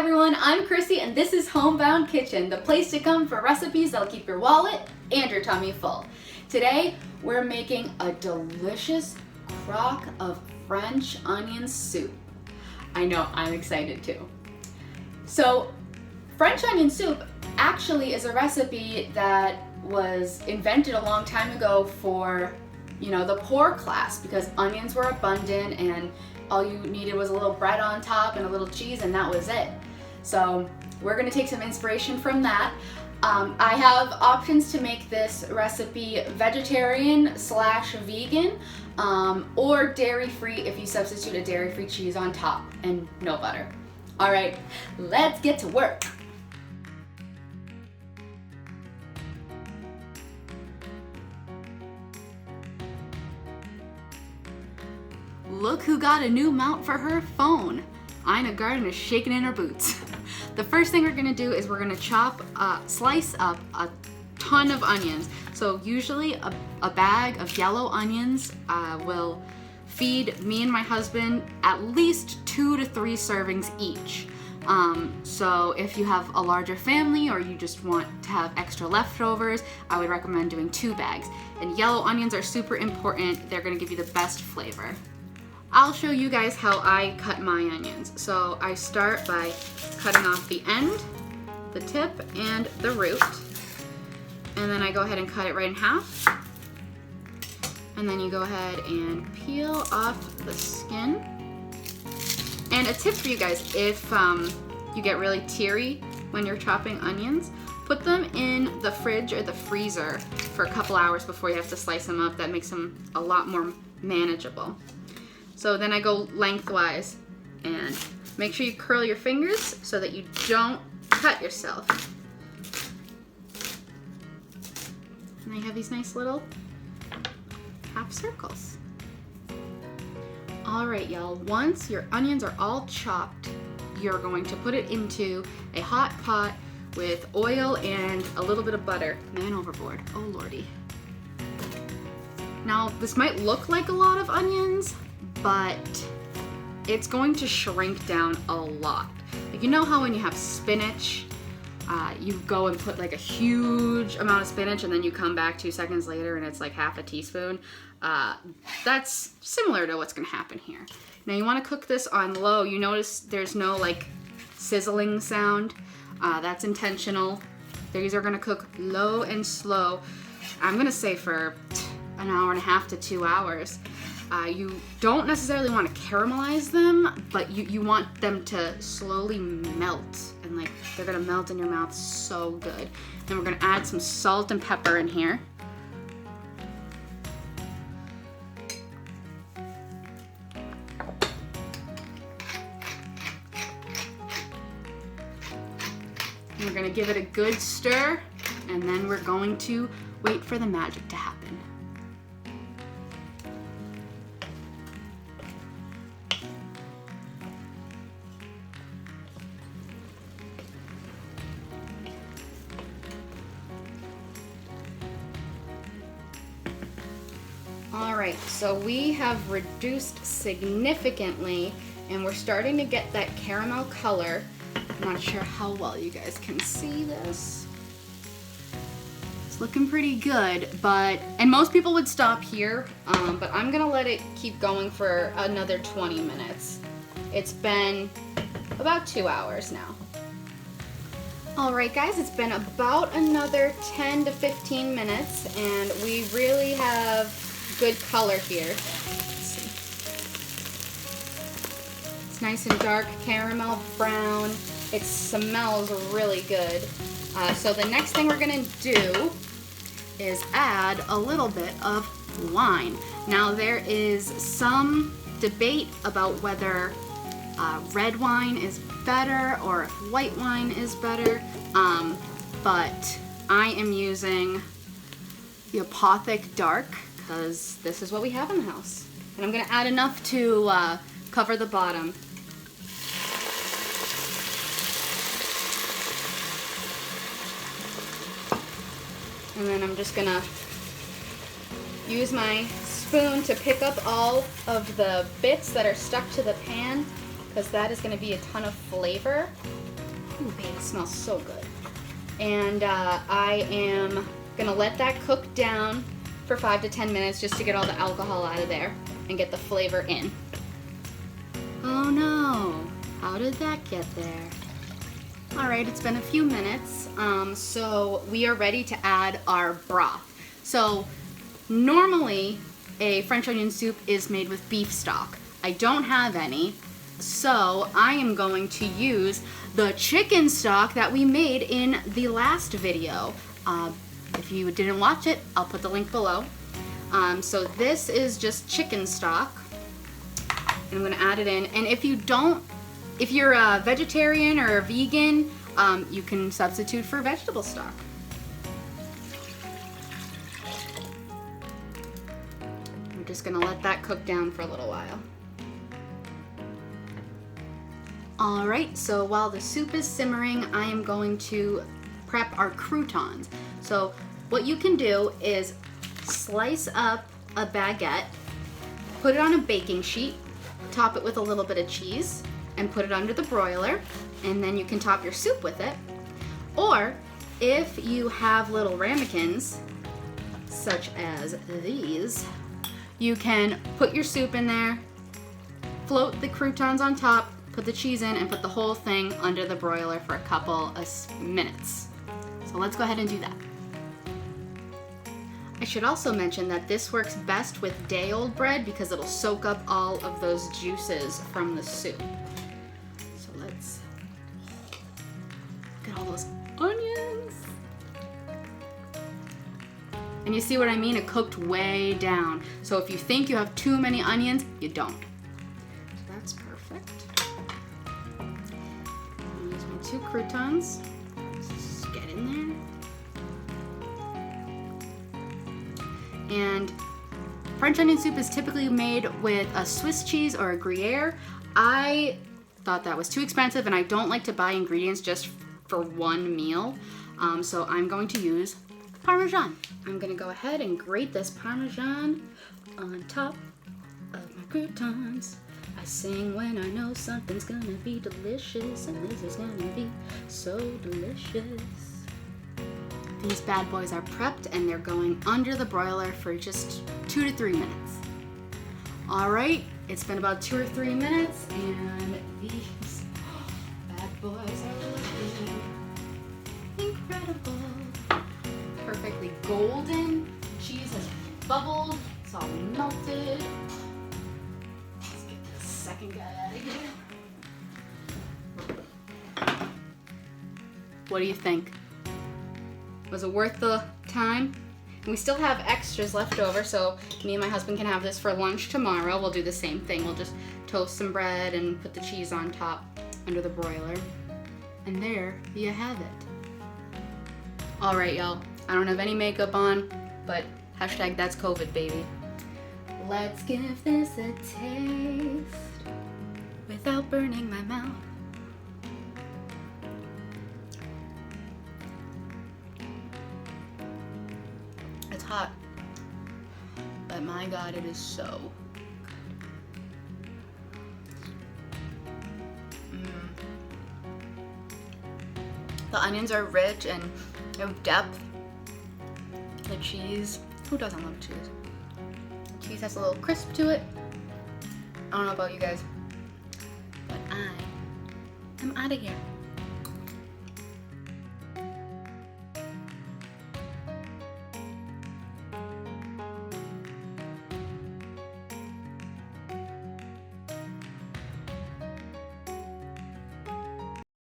everyone, I'm Chrissy and this is Homebound Kitchen, the place to come for recipes that'll keep your wallet and your tummy full. Today, we're making a delicious crock of French onion soup. I know, I'm excited too. So, French onion soup actually is a recipe that was invented a long time ago for, the poor class, because onions were abundant and all you needed was a little bread on top and a little cheese, and that was it. So we're gonna take some inspiration from that. I have options to make this recipe vegetarian/vegan or dairy-free if you substitute a dairy-free cheese on top and no butter. All right, let's get to work. Look who got a new mount for her phone. Ina Garden is shaking in her boots. The first thing we're gonna do is we're gonna slice up a ton of onions. So usually a bag of yellow onions will feed me and my husband at least 2 to 3 servings each. So if you have a larger family or you just want to have extra leftovers, I would recommend doing 2 bags. And yellow onions are super important. They're gonna give you the best flavor. I'll show you guys how I cut my onions. So I start by cutting off the end, the tip, and the root. And then I go ahead and cut it right in half. And then you go ahead and peel off the skin. And a tip for you guys, if you get really teary when you're chopping onions, put them in the fridge or the freezer for a couple hours before you have to slice them up. That makes them a lot more manageable. So then I go lengthwise, and make sure you curl your fingers so that you don't cut yourself. And I have these nice little half circles. All right, y'all, once your onions are all chopped, you're going to put it into a hot pot with oil and a little bit of butter. Man overboard, oh lordy. Now, this might look like a lot of onions, but it's going to shrink down a lot. Like, you know how when you have spinach, you go and put like a huge amount of spinach and then you come back 2 seconds later and it's like half a teaspoon? That's similar to what's gonna happen here. Now you wanna cook this on low. You notice there's no like sizzling sound. That's intentional. These are gonna cook low and slow. I'm gonna say for an hour and a half to 2 hours. You don't necessarily want to caramelize them, but you want them to slowly melt, and like they're gonna melt in your mouth so good. Then we're gonna add some salt and pepper in here. And we're gonna give it a good stir, and then we're going to wait for the magic to happen. All right, so we have reduced significantly and we're starting to get that caramel color. I'm not sure how well you guys can see this. It's looking pretty good, and most people would stop here, but I'm gonna let it keep going for another 20 minutes. It's been about 2 hours now. All right, guys, it's been about another 10 to 15 minutes and we really have good color here. Let's see. It's nice and dark caramel brown. It smells really good. So the next thing we're gonna do is add a little bit of wine. Now there is some debate about whether red wine is better or if white wine is better, but I am using the Apothic Dark, because this is what we have in the house. And I'm gonna add enough to cover the bottom. And then I'm just gonna use my spoon to pick up all of the bits that are stuck to the pan because that is going to be a ton of flavor. Ooh, babe, it smells so good. And I am going to let that cook down for 5 to 10 minutes just to get all the alcohol out of there and get the flavor in. Oh no, how did that get there? All right, it's been a few minutes, so we are ready to add our broth. So normally a French onion soup is made with beef stock. I don't have any, so I am going to use the chicken stock that we made in the last video. If you didn't watch it, I'll put the link below. So this is just chicken stock, and I'm gonna add it in. And if you're a vegetarian or a vegan, you can substitute for vegetable stock. I'm just gonna let that cook down for a little while. All right, so while the soup is simmering, I am going to prep our croutons. So what you can do is slice up a baguette, put it on a baking sheet, top it with a little bit of cheese, and put it under the broiler, and then you can top your soup with it. Or if you have little ramekins, such as these, you can put your soup in there, float the croutons on top, put the cheese in, and put the whole thing under the broiler for a couple of minutes. So let's go ahead and do that. I should also mention that this works best with day-old bread because it'll soak up all of those juices from the soup. So let's look at all those onions. And you see what I mean? It cooked way down. So if you think you have too many onions, you don't. So that's perfect. I'll use my 2 croutons. Just get in there. And French onion soup is typically made with a Swiss cheese or a Gruyere. I thought that was too expensive, and I don't like to buy ingredients just for one meal. So I'm going to use Parmesan. I'm gonna go ahead and grate this Parmesan on top of my croutons. I sing when I know something's gonna be delicious, and this is gonna be so delicious. These bad boys are prepped, and they're going under the broiler for just 2 to 3 minutes. All right, it's been about 2 or 3 minutes, and these bad boys are looking incredible. Perfectly golden. Cheese has bubbled. It's all melted. Let's get this second guy out of here. What do you think? Was it worth the time? And we still have extras left over, so me and my husband can have this for lunch tomorrow. We'll do the same thing. We'll just toast some bread and put the cheese on top under the broiler. And there you have it. All right, y'all. I don't have any makeup on, but hashtag that's COVID, baby. Let's give this a taste without burning my mouth. It's hot, but my God, it is so good. The onions are rich and have depth. The cheese, who doesn't love cheese? Cheese has a little crisp to it. I don't know about you guys, but I am out of here.